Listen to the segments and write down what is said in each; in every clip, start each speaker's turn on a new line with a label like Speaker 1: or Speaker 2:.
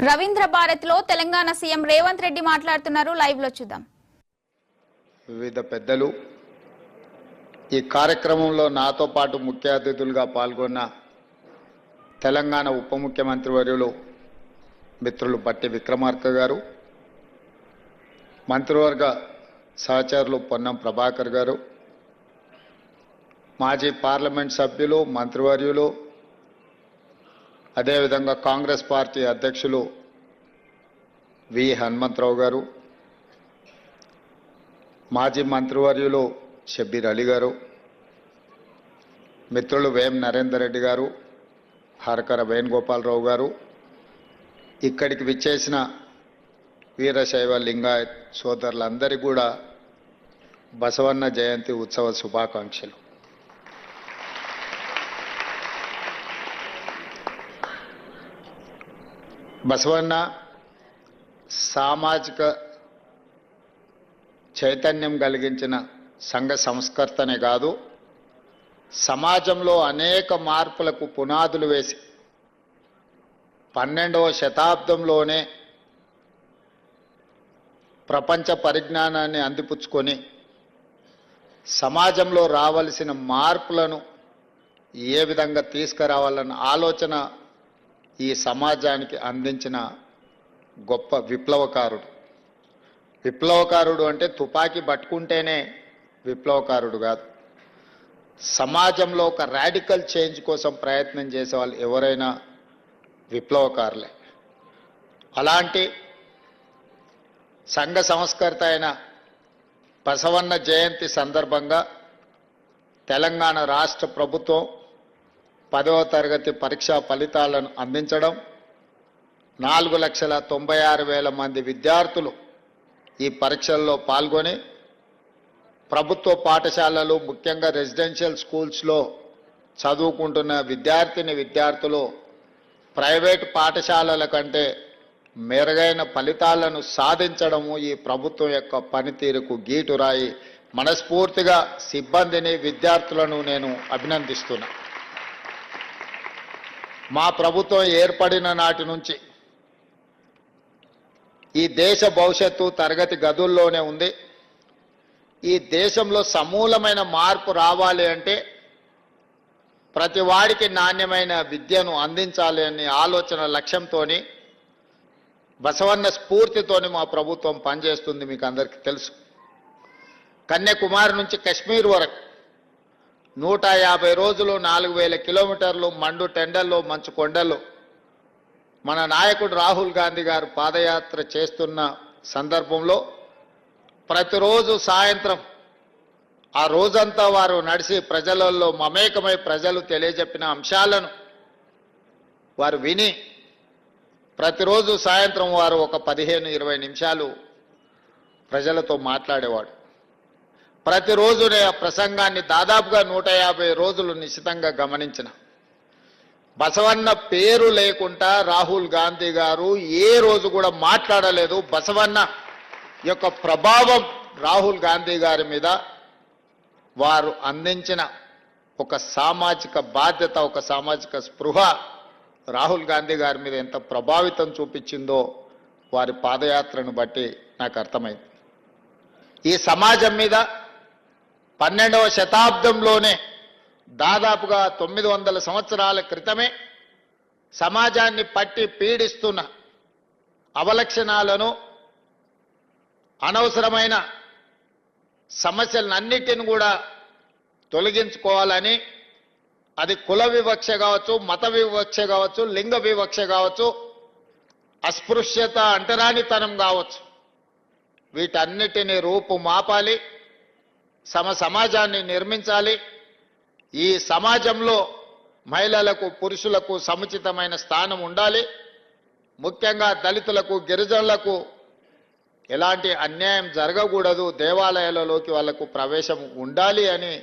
Speaker 1: రవీంద్ర భారత్ లో తెలంగాణ సీఎం రేవంత్ రెడ్డి మాట్లాడుతున్నారు. లైవ్ లో చూద్దాం.
Speaker 2: వివిధ పెద్దలు ఈ కార్యక్రమంలో నాతో పాటు ముఖ్య అతిథులుగా పాల్గొన్న తెలంగాణ ఉప ముఖ్యమంత్రి వర్యులు మిత్రులు బట్టి విక్రమార్క గారు, మంత్రివర్గ సహచరులు పొన్నం ప్రభాకర్ గారు, మాజీ పార్లమెంట్ సభ్యులు, మంత్రివర్యులు, అదేవిధంగా కాంగ్రెస్ పార్టీ అధ్యక్షులు వి హనుమంతరావు గారు, మాజీ మంత్రివర్యులు షబ్బీర్ అలీ గారు, మిత్రులు వేం నరేందర్ రెడ్డి గారు, హరకర వేణుగోపాలరావు గారు, ఇక్కడికి విచ్చేసిన వీరశైవ లింగాయత్ సోదరులందరికీ కూడా బసవన్న జయంతి ఉత్సవ శుభాకాంక్షలు. బసవన్న సామాజిక చైతన్యం కలిగించిన సంఘ సంస్కర్తనే కాదు, సమాజంలో అనేక మార్పులకు పునాదులు వేసి 12వ శతాబ్దంలోనే ప్రపంచ పరిజ్ఞానాన్ని అందిపుచ్చుకొని సమాజంలో రావలసిన మార్పులను ఏ విధంగా తీసుకురావాలన్న ఆలోచన ఈ సమాజానికి అందించిన గొప్ప విప్లవకారుడు. విప్లవకారుడు అంటే తుపాకీ పట్టుకుంటేనే విప్లవకారుడు కాదు, సమాజంలో ఒక రాడికల్ చేంజ్ కోసం ప్రయత్నం చేసే వాళ్ళు ఎవరైనా విప్లవకారులే. అలాంటి సంఘ సంస్కర్త అయిన బసవన్న జయంతి సందర్భంగా తెలంగాణ రాష్ట్ర ప్రభుత్వం 10వ తరగతి పరీక్షా ఫలితాలను అందించడం, 4,96,000 మంది విద్యార్థులు ఈ పరీక్షల్లో పాల్గొని ప్రభుత్వ పాఠశాలలు, ముఖ్యంగా రెసిడెన్షియల్ స్కూల్స్లో చదువుకుంటున్న విద్యార్థులు ప్రైవేటు పాఠశాలల కంటే మెరుగైన ఫలితాలను సాధించడము ఈ ప్రభుత్వం యొక్క పనితీరుకు గీటురాయి. మనస్ఫూర్తిగా సిబ్బందిని, విద్యార్థులను నేను అభినందిస్తున్నా. మా ప్రభుత్వం ఏర్పడిన నాటి నుంచి ఈ దేశ భవిష్యత్తు తరగతి గదుల్లోనే ఉంది. ఈ దేశంలో సమూలమైన మార్పు రావాలి అంటే ప్రతి వాడికి నాణ్యమైన విద్యను అందించాలి అనే ఆలోచన లక్ష్యంతోని, బసవన్న స్ఫూర్తితోని మా ప్రభుత్వం పనిచేస్తుంది. మీకు అందరికీ తెలుసు, కన్యాకుమారి నుంచి కశ్మీర్ వరకు 150 రోజులు 4,000 కిలోమీటర్లు మండు టెండల్లో, మంచు కొండల్లో మన నాయకుడు రాహుల్ గాంధీ గారు పాదయాత్ర చేస్తున్న సందర్భంలో ప్రతిరోజు సాయంత్రం ఆ రోజంతా వారు నడిచి ప్రజలలో మమేకమై ప్రజలు తెలియజెప్పిన అంశాలను వారు విని ప్రతిరోజు సాయంత్రం వారు ఒక 15-20 నిమిషాలు ప్రజలతో మాట్లాడేవాడు. ప్రతిరోజునే ఆ ప్రసంగాన్ని దాదాపుగా 150 రోజులు నిశ్చితంగా గమనించిన. బసవన్న పేరు లేకుండా రాహుల్ గాంధీ గారు ఏ రోజు కూడా మాట్లాడలేదు. బసవన్న యొక్క ప్రభావం రాహుల్ గాంధీ గారి మీద, వారు అందించిన ఒక సామాజిక బాధ్యత, ఒక సామాజిక స్పృహ రాహుల్ గాంధీ గారి మీద ఎంత ప్రభావితం చూపించిందో వారి పాదయాత్రను బట్టి నాకు అర్థమైంది. ఈ సమాజం మీద 12వ శతాబ్దంలోనే దాదాపుగా 900 సంవత్సరాల క్రితమే సమాజాన్ని పట్టి పీడిస్తున్న అవలక్షణాలను, అనవసరమైన సమస్యలన్నిటిని కూడా తొలగించుకోవాలని, అది కుల వివక్ష కావచ్చు, మత వివక్ష కావచ్చు, లింగ వివక్ష కావచ్చు, అస్పృశ్యత, అంటరానితనం కావచ్చు, వీటన్నిటిని రూపుమాపాలి, సమాజాన్ని నిర్మించాలి. ఈ సమాజంలో మహిళలకు, పురుషులకు సముచితమైన స్థానం ఉండాలి. ముఖ్యంగా దళితులకు, గిరిజనులకు ఎలాంటి అన్యాయం జరగకూడదు, దేవాలయాలలోకి వాళ్లకు ప్రవేశం ఉండాలి అని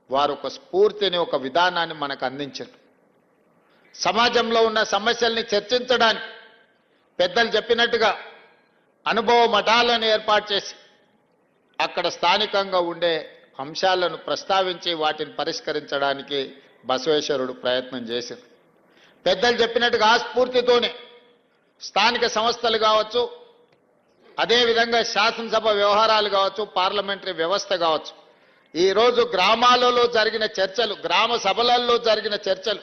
Speaker 2: వారు ఒక స్ఫూర్తిని, ఒక విధానాన్ని మనకు అందించారు. సమాజంలో ఉన్న సమస్యల్ని చర్చించడానికి పెద్దలు చెప్పినట్టుగా అనుభవ మఠాలను ఏర్పాటు చేసి అక్కడ స్థానికంగా ఉండే అంశాలను ప్రస్తావించి వాటిని పరిష్కరించడానికి బసవేశ్వరుడు ప్రయత్నం చేశారు. పెద్దలు చెప్పినట్టుగా ఆ స్ఫూర్తితోనే స్థానిక సంస్థలు కావచ్చు, అదేవిధంగా శాసనసభ వ్యవహారాలు కావచ్చు, పార్లమెంటరీ వ్యవస్థ కావచ్చు. ఈరోజు గ్రామాలలో జరిగిన చర్చలు, గ్రామ సభలలో జరిగిన చర్చలు,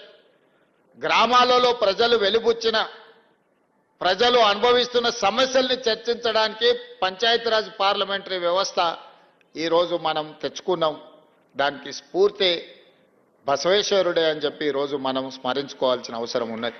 Speaker 2: గ్రామాలలో ప్రజలు వెలుబుచ్చిన, ప్రజలు అనుభవిస్తున్న సమస్యల్ని చర్చించడానికి పంచాయతీరాజ్ పార్లమెంటరీ వ్యవస్థ ఈరోజు మనం తెచ్చుకున్నాం. దానికి స్ఫూర్తి బసవేశ్వరుడే అని చెప్పి ఈరోజు మనం స్మరించుకోవాల్సిన అవసరం ఉన్నది.